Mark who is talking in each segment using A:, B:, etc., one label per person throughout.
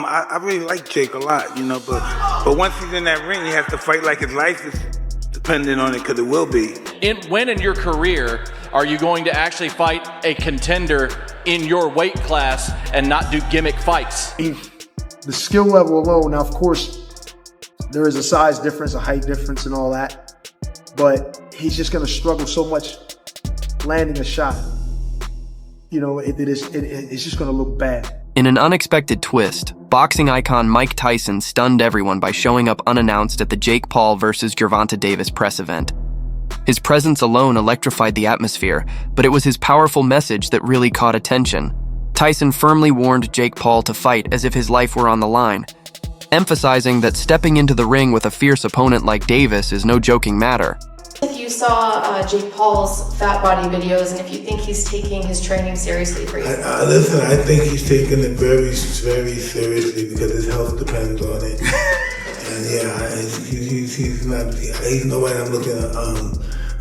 A: I really like Jake a lot, but once he's in that ring, he has to fight like his life is dependent on it, because it will be.
B: When in your career are you going to actually fight a contender in your weight class and not do gimmick fights?
C: The skill level alone, now of course, there is a size difference, a height difference and all that, but he's just going to struggle so much landing a shot. It's just going to look bad.
D: In an unexpected twist, boxing icon Mike Tyson stunned everyone by showing up unannounced at the Jake Paul vs. Gervonta Davis press event. His presence alone electrified the atmosphere, but it was his powerful message that really caught attention. Tyson firmly warned Jake Paul to fight as if his life were on the line, emphasizing that stepping into the ring with a fierce opponent like Davis is no joking matter.
E: If you saw Jake Paul's fat body videos, and if you think he's taking his training seriously for you.
A: Listen, I think he's taking it very, very seriously because his health depends on it. And yeah, he's nobody I'm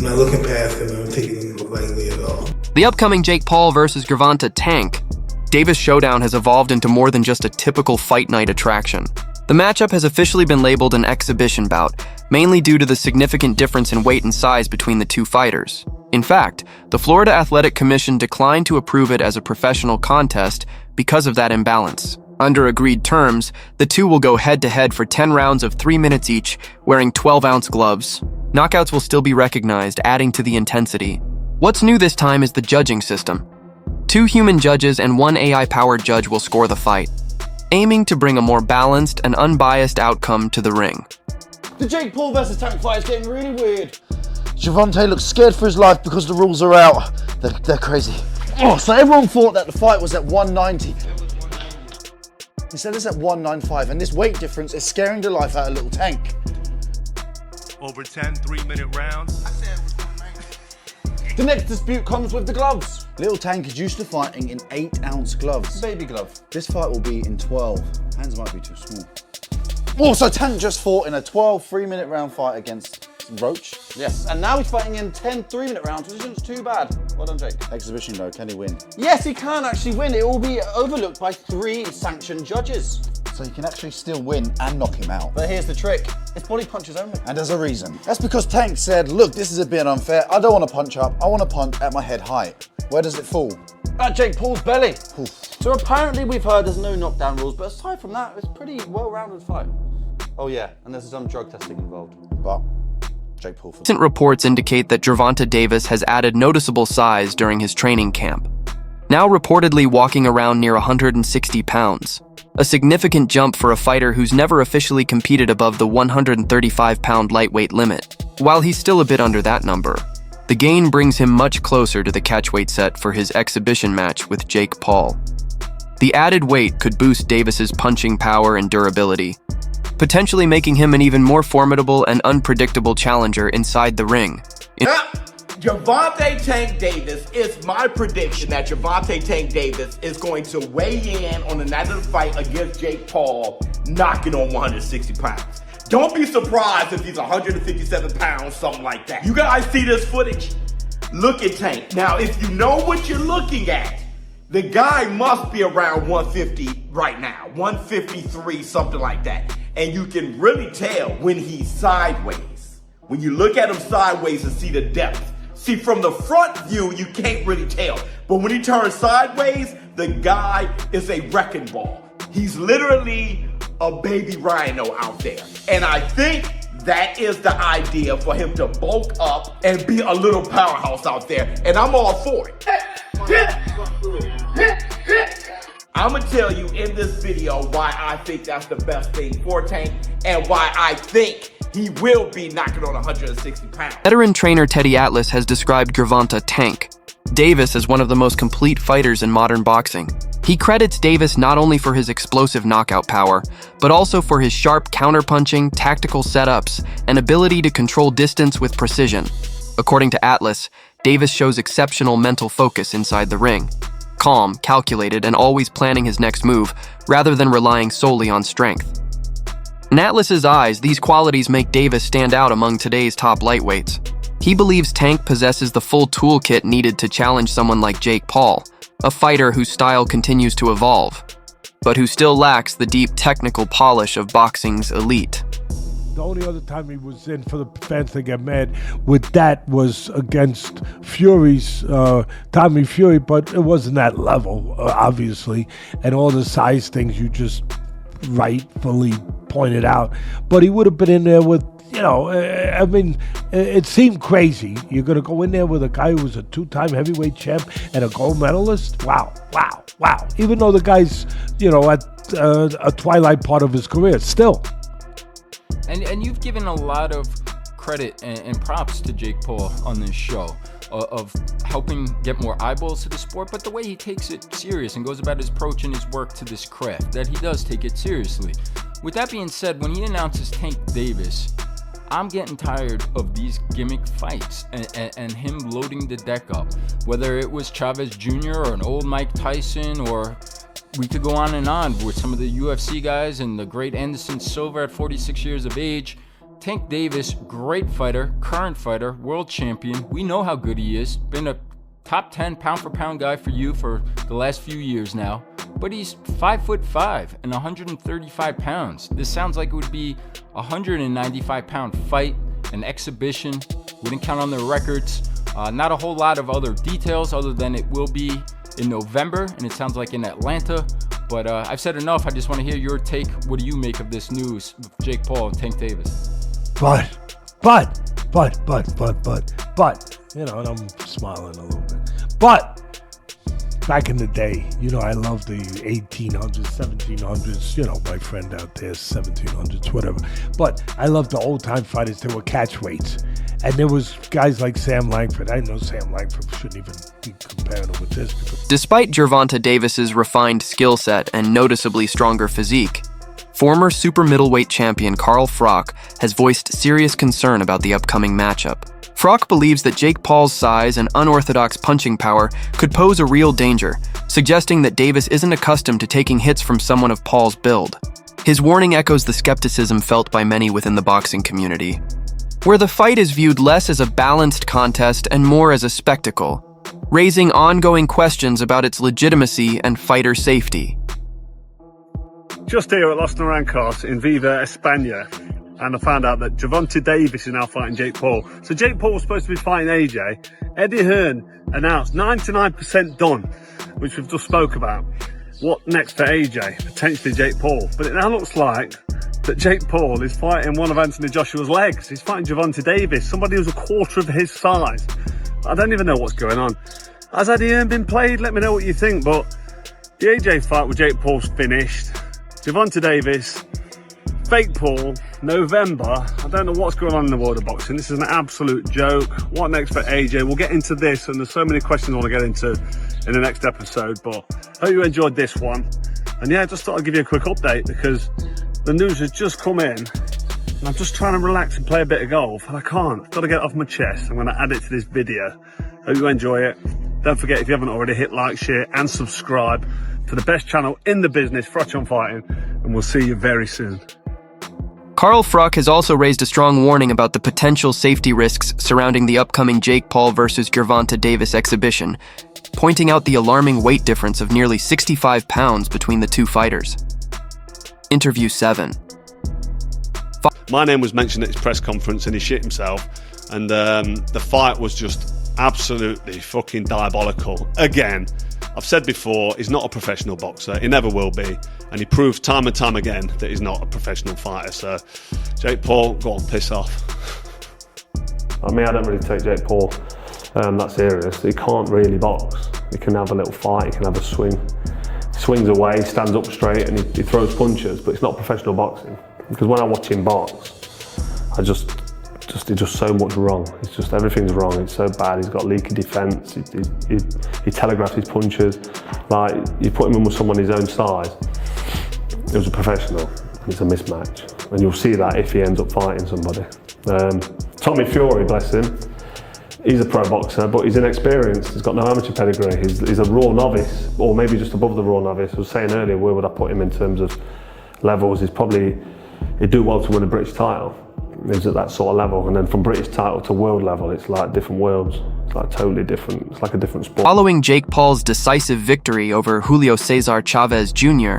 A: not looking past him. I'm taking him lightly at all.
D: The upcoming Jake Paul vs. Gervonta Tank Davis showdown has evolved into more than just a typical fight night attraction. The matchup has officially been labeled an exhibition bout, mainly due to the significant difference in weight and size between the two fighters. In fact, the Florida Athletic Commission declined to approve it as a professional contest because of that imbalance. Under agreed terms, the two will go head-to-head for 10 rounds of 3 minutes each, wearing 12-ounce gloves. Knockouts will still be recognized, adding to the intensity. What's new this time is the judging system. 2 human judges and 1 AI-powered judge will score the fight, aiming to bring a more balanced and unbiased outcome to the ring.
F: The Jake Paul versus Tank fight is getting really weird.
C: Gervonta looks scared for his life because the rules are out. They're crazy.
F: Oh, so everyone thought that the fight was at 190. Instead it's at 195, and this weight difference is scaring the life out of little Tank.
G: Over 10 3-minute rounds.
F: The next dispute comes with the gloves. Little Tank is used to fighting in 8-ounce gloves. Baby glove. This fight will be in 12. Hands might be too small. Also, Tank just fought in a 12 3-minute round fight against Roach. Yes, and now he's fighting in 10 3-minute rounds, which isn't too bad. Well done, Jake. Exhibition though, can he win? Yes, he can actually win. It will be overlooked by 3 sanctioned judges. So he can actually still win and knock him out. But here's the trick. It's body punches only. And there's a reason. That's because Tank said, look, this is a bit unfair. I don't want to punch up. I want to punch at my head height. Where does it fall? At Jake Paul's belly. Oof. So apparently we've heard there's no knockdown rules, but aside from that, it's a pretty well-rounded fight. Oh yeah, and there's some drug testing involved. But Jake Paul.
D: Recent reports indicate that Gervonta Davis has added noticeable size during his training camp, now reportedly walking around near 160 pounds. A significant jump for a fighter who's never officially competed above the 135-pound lightweight limit. While he's still a bit under that number, the gain brings him much closer to the catchweight set for his exhibition match with Jake Paul. The added weight could boost Davis's punching power and durability, potentially making him an even more formidable and unpredictable challenger inside the ring.
H: Gervonta Tank Davis, it's my prediction that Gervonta Tank Davis is going to weigh in on the night of the fight against Jake Paul, knocking on 160 pounds. Don't be surprised if he's 157 pounds, something like that. You guys see this footage? Look at Tank. Now, if you know what you're looking at, the guy must be around 150 right now, 153, something like that. And you can really tell when he's sideways. When you look at him sideways and see the depth. See, from the front view, you can't really tell. But when he turns sideways, the guy is a wrecking ball. He's literally a baby rhino out there. And I think that is the idea for him to bulk up and be a little powerhouse out there. And I'm all for it. I'm gonna tell you in this video why I think that's the best thing for Tank and why I think he will be knocking on 160 pounds.
D: Veteran trainer Teddy Atlas has described Gervonta Tank Davis as one of the most complete fighters in modern boxing. He credits Davis not only for his explosive knockout power, but also for his sharp counterpunching, tactical setups, and ability to control distance with precision. According to Atlas, Davis shows exceptional mental focus inside the ring. Calm, calculated, and always planning his next move, rather than relying solely on strength. In Atlas's eyes, these qualities make Davis stand out among today's top lightweights. He believes Tank possesses the full toolkit needed to challenge someone like Jake Paul, a fighter whose style continues to evolve. but who still lacks the deep technical polish of boxing's elite.
I: The only other time he was in, for the fans to get mad with that, was against Fury's Tommy Fury, but it wasn't that level, obviously, and all the size things you just rightfully pointed out. But he would have been in there with, I mean, it seemed crazy. You're going to go in there with a guy who was a 2-time heavyweight champ and a gold medalist? Wow. Even though the guy's, at a twilight part of his career, still.
J: And you've given a lot of credit and props to Jake Paul on this show of helping get more eyeballs to the sport, but the way he takes it serious and goes about his approach and his work to this craft, that he does take it seriously. With that being said, when he announces Tank Davis, I'm getting tired of these gimmick fights and him loading the deck up. Whether it was Chavez Jr. or an old Mike Tyson, or we could go on and on with some of the UFC guys and the great Anderson Silva at 46 years of age. Tank Davis, great fighter, current fighter, world champion. We know how good he is. Been a top 10 pound for pound guy for you for the last few years now. But he's 5'5" and 135 pounds. This sounds like it would be a 195 pound fight, an exhibition. We didn't count on the records. Not a whole lot of other details other than it will be in November, and it sounds like in Atlanta. But I've said enough. I just want to hear your take. What do you make of this news with Jake Paul and Tank Davis?
I: But, and I'm smiling a little bit. But back in the day, I love the 1800s, 1700s, my friend out there, 1700s, whatever. But I love the old-time fighters. They were catchweights. And there was guys like Sam Langford. I know Sam Langford shouldn't even be comparing him with this.
D: Despite Gervonta Davis's refined skill set and noticeably stronger physique, former super middleweight champion Carl Froch has voiced serious concern about the upcoming matchup. Froch believes that Jake Paul's size and unorthodox punching power could pose a real danger, suggesting that Davis isn't accustomed to taking hits from someone of Paul's build. His warning echoes the skepticism felt by many within the boxing community, where the fight is viewed less as a balanced contest and more as a spectacle, raising ongoing questions about its legitimacy and fighter safety.
K: Just here at Los Naranjos in Viva, España, and I found out that Gervonta Davis is now fighting Jake Paul. So Jake Paul was supposed to be fighting AJ. Eddie Hearn announced 99% done, which we've just spoke about. What next for AJ? Potentially Jake Paul. But it now looks like that Jake Paul is fighting one of Anthony Joshua's legs. He's fighting Gervonta Davis, somebody who's a quarter of his size. I don't even know what's going on. Has Eddie Hearn been played? Let me know what you think. But the AJ fight with Jake Paul's finished. Gervonta Davis, fake Paul, November. I don't know what's going on in the world of boxing. This is an absolute joke. What next for AJ? We'll get into this, and there's so many questions I want to get into in the next episode, but I hope you enjoyed this one. And yeah, I just thought I'd give you a quick update because the news has just come in and I'm just trying to relax and play a bit of golf, and I can't. I've got to get it off my chest. I'm going to add it to this video. Hope you enjoy it. Don't forget, if you haven't already, hit like, share and subscribe to the best channel in the business, Froch on Fighting, and we'll see you very soon.
D: Carl Froch has also raised a strong warning about the potential safety risks surrounding the upcoming Jake Paul versus Gervonta Davis exhibition, pointing out the alarming weight difference of nearly 65 pounds between the two fighters. Interview 7.
K: My name was mentioned at his press conference and he shit himself, and the fight was just absolutely fucking diabolical. Again, I've said before, he's not a professional boxer. He never will be. And he proved time and time again that he's not a professional fighter. So, Jake Paul, go on, piss off.
L: I mean, I don't really take Jake Paul that serious. He can't really box. He can have a little fight, he can have a swing. He swings away, he stands up straight and he throws punches, but it's not professional boxing. Because when I watch him box, it's just so much wrong. It's just everything's wrong. It's so bad. He's got leaky defence. He telegraphs his punches. Like, you put him in with someone his own size. It was a professional. It's a mismatch, and you'll see that if he ends up fighting somebody. Tommy Fury, bless him. He's a pro boxer, but he's inexperienced. He's got no amateur pedigree. He's a raw novice, or maybe just above the raw novice. I was saying earlier, where would I put him in terms of levels? He'd do well to win a British title. He's at that sort of level, and then from British title to world level, it's like different worlds. It's like totally different. It's like a different sport.
D: Following Jake Paul's decisive victory over Julio Cesar Chavez Jr.,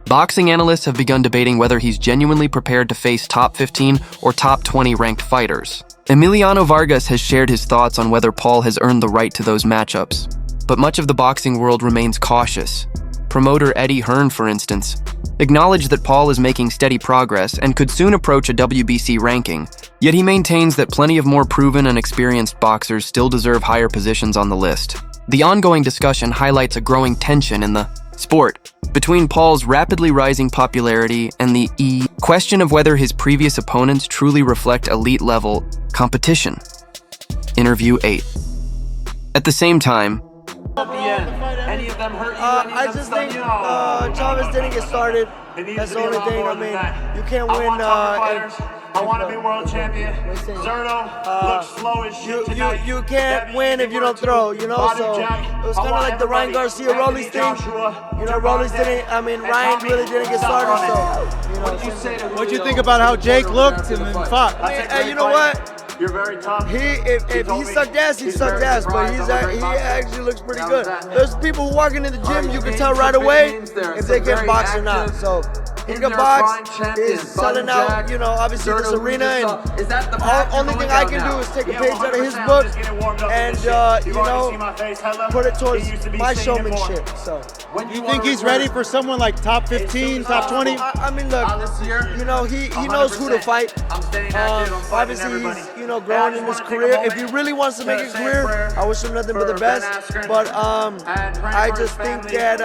D: boxing analysts have begun debating whether he's genuinely prepared to face top 15 or top 20 ranked fighters. Emiliano Vargas has shared his thoughts on whether Paul has earned the right to those matchups, but much of the boxing world remains cautious. Promoter Eddie Hearn, for instance, acknowledged that Paul is making steady progress and could soon approach a WBC ranking, yet he maintains that plenty of more proven and experienced boxers still deserve higher positions on the list. The ongoing discussion highlights a growing tension in the sport between Paul's rapidly rising popularity and the question of whether his previous opponents truly reflect elite-level competition. Interview 8. At the same time,
M: Any of them hurt you? I just think Chavez didn't get started. That's the only thing. I mean, you can't win.
N: I want to be world champion. Zerto looks slow as shit tonight.
M: You can't win if you don't throw, you know? So it was kind of like the Ryan Garcia Rollies thing. You know, Rollies didn't, I mean, Ryan really didn't get started. So, you know.
F: What'd you think about how Jake looked and fought?
M: Hey, you know what?
N: You're very tough.
M: If he sucked ass, he sucked ass, but he actually looks pretty good. There's people who walk into the gym, you can tell right away if they can box or not. So he can box, he's selling out, you know, obviously this arena, and only thing I can do is take a page out of his book and, you know, put it towards my showmanship. So,
F: you think he's ready for someone like top 15, top 20?
M: I mean, look, you know, he knows who to fight. Obviously, he's, you know, growing in his career. If he really wants to make a career, I wish him nothing but the best. But I just think that,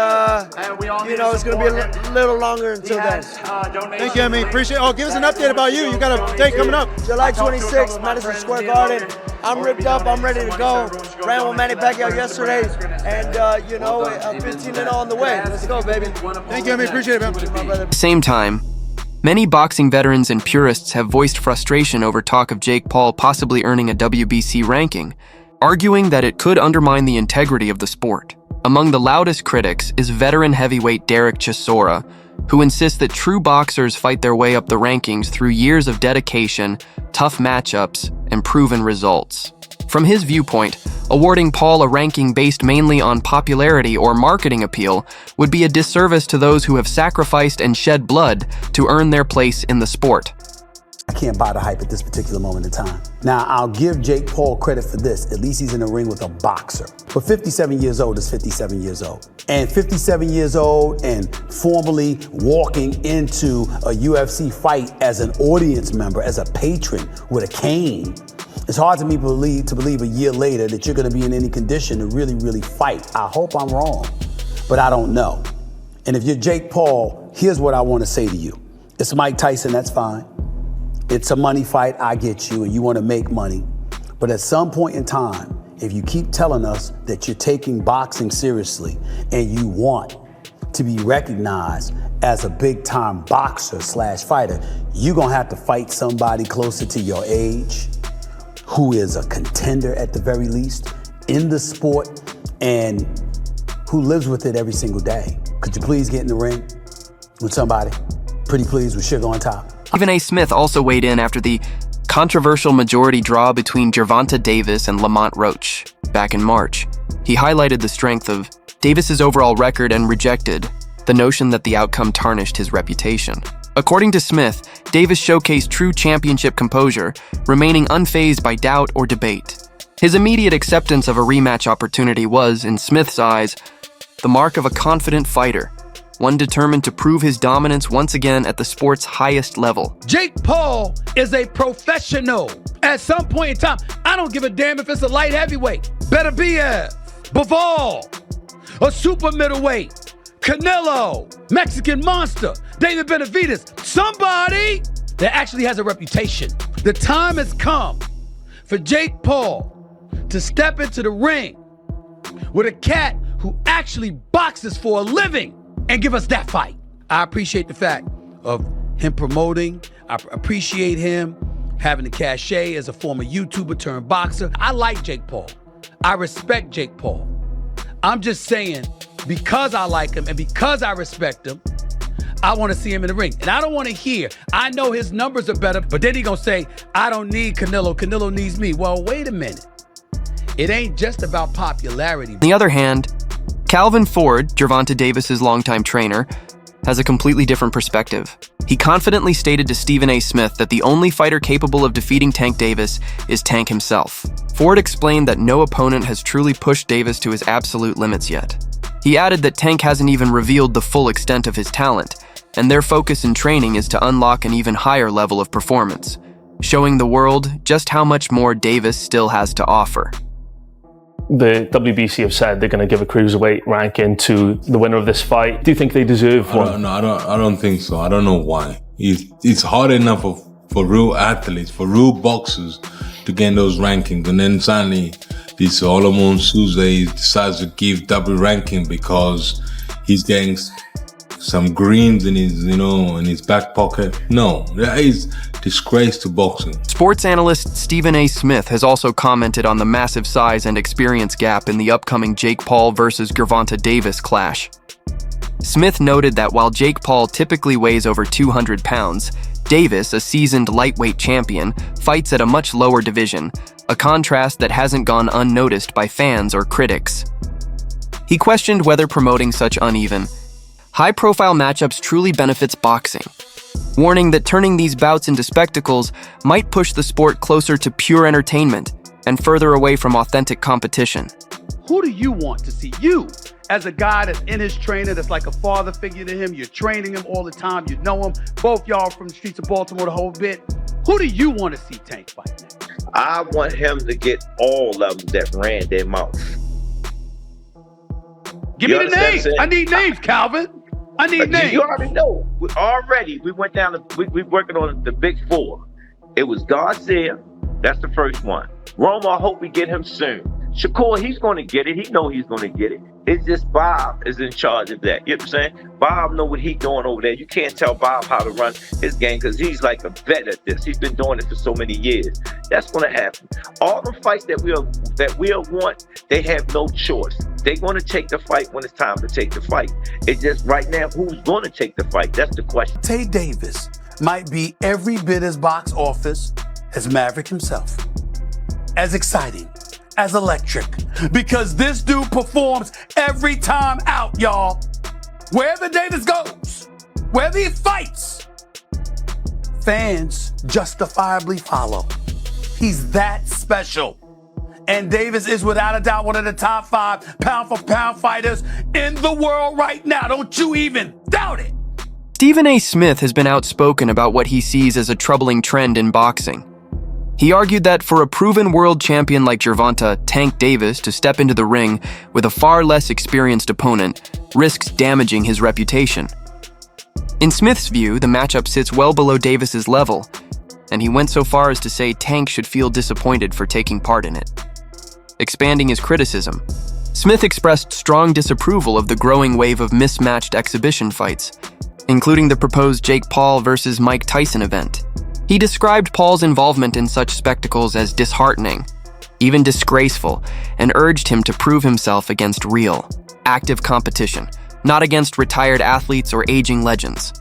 M: you know, it's going to be a little longer until then.
F: Thank you, Emmy. Appreciate it. Oh, give us an update about you. You got a date coming up.
M: July 26th, Madison Square Garden. I'm ripped up. I'm ready to go. Ran with Manny Pacquiao yesterday. And, you know, 15-0 on the way. Let's go, baby.
F: Thank you, Emmy. Appreciate it, man.
D: At the same time, many boxing veterans and purists have voiced frustration over talk of Jake Paul possibly earning a WBC ranking, arguing that it could undermine the integrity of the sport. Among the loudest critics is veteran heavyweight Derek Chisora, who insists that true boxers fight their way up the rankings through years of dedication, tough matchups, and proven results. From his viewpoint, awarding Paul a ranking based mainly on popularity or marketing appeal would be a disservice to those who have sacrificed and shed blood to earn their place in the sport.
O: I can't buy the hype at this particular moment in time. Now, I'll give Jake Paul credit for this. At least he's in the ring with a boxer. But 57 years old is 57 years old. And 57 years old and formally walking into a UFC fight as an audience member, as a patron with a cane, it's hard to me to believe a year later that you're going to be in any condition to really, really fight. I hope I'm wrong, but I don't know. And if you're Jake Paul, here's what I want to say to you. It's Mike Tyson, that's fine. It's a money fight, I get you, and you want to make money. But at some point in time, if you keep telling us that you're taking boxing seriously and you want to be recognized as a big-time boxer / fighter, you're going to have to fight somebody closer to your age, who is a contender at the very least in the sport and who lives with it every single day. Could you please get in the ring with somebody? Pretty please with sugar on top.
D: Stephen A. Smith also weighed in after the controversial majority draw between Gervonta Davis and Lamont Roach back in March. He highlighted the strength of Davis's overall record and rejected the notion that the outcome tarnished his reputation. According to Smith, Davis showcased true championship composure, remaining unfazed by doubt or debate. His immediate acceptance of a rematch opportunity was, in Smith's eyes, the mark of a confident fighter, one determined to prove his dominance once again at the sport's highest level.
P: Jake Paul is a professional. At some point in time, I don't give a damn if it's a light heavyweight. Better be Bivol, a super middleweight, Canelo, Mexican Monster, David Benavidez, somebody that actually has a reputation. The time has come for Jake Paul to step into the ring with a cat who actually boxes for a living and give us that fight. I appreciate the fact of him promoting. I appreciate him having the cachet as a former YouTuber turned boxer. I like Jake Paul. I respect Jake Paul. I'm just saying, because I like him and because I respect him, I want to see him in the ring. And I don't want to hear, I know his numbers are better, but then he gonna say, I don't need Canelo. Canelo needs me. Well, wait a minute. It ain't just about popularity.
D: On the other hand, Calvin Ford, Gervonta Davis's longtime trainer, has a completely different perspective. He confidently stated to Stephen A. Smith that the only fighter capable of defeating Tank Davis is Tank himself. Ford explained that no opponent has truly pushed Davis to his absolute limits yet. He added that Tank hasn't even revealed the full extent of his talent, and their focus in training is to unlock an even higher level of performance, showing the world just how much more Davis still has to offer.
L: The WBC have said they're going to give a cruiserweight ranking to the winner of this fight. Do you think they deserve one?
Q: I don't think so. I don't know why. It's hard enough for real athletes, for real boxers to gain those rankings. And then suddenly this Solomon Souza decides to give double ranking because he's getting some greens in his back pocket. No, that is disgrace to boxing.
D: Sports analyst Stephen A. Smith has also commented on the massive size and experience gap in the upcoming Jake Paul versus Gervonta Davis clash. Smith noted that while Jake Paul typically weighs over 200 pounds, Davis, a seasoned lightweight champion, fights at a much lower division, a contrast that hasn't gone unnoticed by fans or critics. He questioned whether promoting such uneven, high-profile matchups truly benefits boxing, warning that turning these bouts into spectacles might push the sport closer to pure entertainment and further away from authentic competition.
P: Who do you want to see? You, as a guy that's in his trainer, that's like a father figure to him, you're training him all the time, you know him, both y'all from the streets of Baltimore the whole bit. Who do you want to see Tank fight next?
R: I want him to get all of them that ran their mouth.
P: Give me the names. I need names, Calvin. I need names.
R: You already know. We went down to, we working on the big four. It was Garcia. That's the first one. Roma, I hope we get him soon. Shakur, he's going to get it. He know he's going to get it. It's just Bob is in charge of that. You know what I'm saying? Bob know what he's doing over there. You can't tell Bob how to run his game because he's like a vet at this. He's been doing it for so many years. That's going to happen. All the fights that we'll want, they have no choice. They're going to take the fight when it's time to take the fight. It's just right now, who's going to take the fight? That's the question.
O: Gervonta Davis might be every bit as box office as Maverick himself. As exciting, as electric, because this dude performs every time out, y'all. Wherever Davis goes, wherever he fights, fans justifiably follow. He's that special. And Davis is without a doubt one of the top 5 pound-for-pound fighters in the world right now. Don't you even doubt it.
D: Stephen A. Smith has been outspoken about what he sees as a troubling trend in boxing. He argued that for a proven world champion like Gervonta Tank Davis to step into the ring with a far less experienced opponent risks damaging his reputation. In Smith's view, the matchup sits well below Davis's level, and he went so far as to say Tank should feel disappointed for taking part in it. Expanding his criticism, Smith expressed strong disapproval of the growing wave of mismatched exhibition fights, including the proposed Jake Paul versus Mike Tyson event. He described Paul's involvement in such spectacles as disheartening, even disgraceful, and urged him to prove himself against real, active competition, not against retired athletes or aging legends.